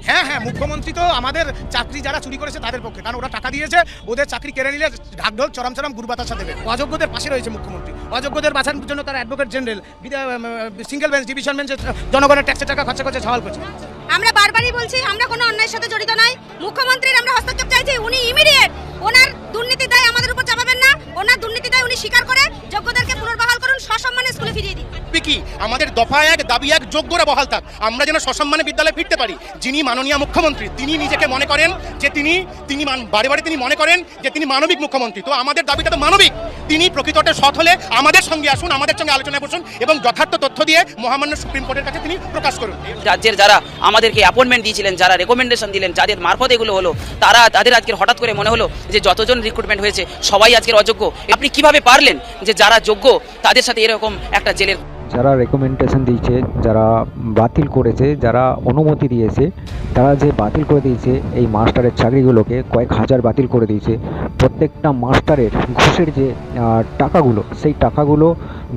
হ্যাঁ হ্যাঁ, মুখ্যমন্ত্রী তো আমাদের চাকরি যারা চুরি করেছে তাদের পক্ষে, কারণ ওরা টাকা দিয়েছে, ওদের চাকরি কেড়ে নিলে ঢাকঢোল চরম চরম গুরবাতাসা দেবে। অযোগ্যদের পাশে রয়েছে মুখ্যমন্ত্রী, অযোগ্যদের বাঁচানোর জন্য তার advocate general single bench, division বেঞ্চে জনগণের ট্যাক্সের টাকা খরচা করছে, সওয়াল করছে। আমরা বারবারই বলছি আমরা কোনো অন্যায়ের সাথে জড়িত নাই। মুখ্যমন্ত্রীর আমরা হস্তক্ষেপ চাইছি, উনি ইমিডিয়েট ওনার দুর্নীতির দায় আমাদের উপর চাপাবেন না, ওনার দুর্নীতির দায় উনি স্বীকার করে যোগ্যদেরকে পুনর্বহাল করুন, সসম্মানে স্কুলে ফিরিয়ে দিন। কি আমাদের দফা এক দাবি এক, যোগ্যরা বহাল থাক, আমরা যেন সসম্মানে বিদ্যালয়ে ফিরতে পারি। যিনি মাননীয় মুখ্যমন্ত্রী তিনি নিজেকে মনে করেন যে তিনি বারে বারে তিনি মনে করেন যে তিনি মানবিক মুখ্যমন্ত্রী। তো আমাদের দাবিটা তো মানবিক, তিনি প্রকৃততে সৎ হলে আমাদের সঙ্গে আসুন, আমাদের সঙ্গে আলোচনায় বসুন এবং যথার্থ তথ্য দিয়ে মহামান্য সুপ্রিম কোর্টের কাছে তিনি প্রকাশ করুন। রাজ্যের যারা আমাদেরকে অ্যাপয়েন্টমেন্ট দিয়েছিলেন, যারা রেকমেন্ডেশন দিলেন, যাদের মারফত এগুলো হলো, তাদের আজকের হঠাৎ করে মনে হলো যে যতজন রিক্রুটমেন্ট হয়েছে সবাই আজকের অযোগ্য। আপনি কিভাবে পারলেন যে যারা যোগ্য তাদের সাথে এরকম একটা জেলের যারা রেকমেন্ডেশন দিয়েছে, যারা বাতিল করেছে, যারা অনুমতি দিয়েছে, তারা যে বাতিল করে দিয়েছে এই মাস্টারের চাকরিগুলোকে, কয়েক হাজার বাতিল করে দিয়েছে। প্রত্যেকটা মাস্টারের ঘুষের যে টাকাগুলো, সেই টাকাগুলো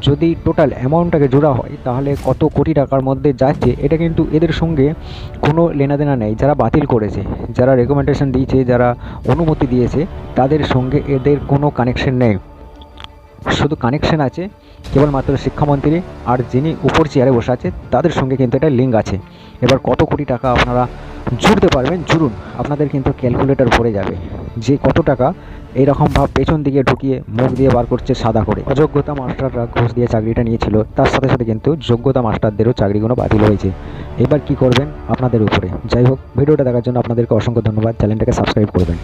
যদি টোটাল অ্যামাউন্টটাকে জোড়া হয় তাহলে কত কোটি টাকার মধ্যে যাচ্ছে, এটা কিন্তু এদের সঙ্গে কোনো লেনাদেনা নেই। যারা বাতিল করেছে, যারা রেকমেন্ডেশন দিয়েছে, যারা অনুমতি দিয়েছে, তাদের সঙ্গে এদের কোনো কানেকশন নেই। শুধু কানেকশন আছে কেবলমাত্র শিক্ষামন্ত্রী আর যিনি উপর চেয়ারে বসে আছে তাদের সঙ্গে কিন্তু এটা লিঙ্ক আছে। এবার কত কোটি টাকা আপনারা জুড়তে পারবেন জুড়ুন, আপনাদের কিন্তু ক্যালকুলেটর ভরে যাবে যে কত টাকা এইরকমভাবে পেছন দিকে ঢুকিয়ে মুখ দিয়ে বার করছে সাদা করে। অযোগ্যতা মাস্টাররা ঘুষ দিয়ে চাকরিটা নিয়েছিল, তার সাথে সাথে কিন্তু যোগ্যতা মাস্টারদেরও চাকরিগুলো বাতিল হয়েছে। এবার কি করবেন আপনাদের উপরে। যাই হোক, ভিডিওটা দেখার জন্য আপনাদেরকে অসংখ্য ধন্যবাদ, চ্যানেলটাকে সাবস্ক্রাইব করবেন।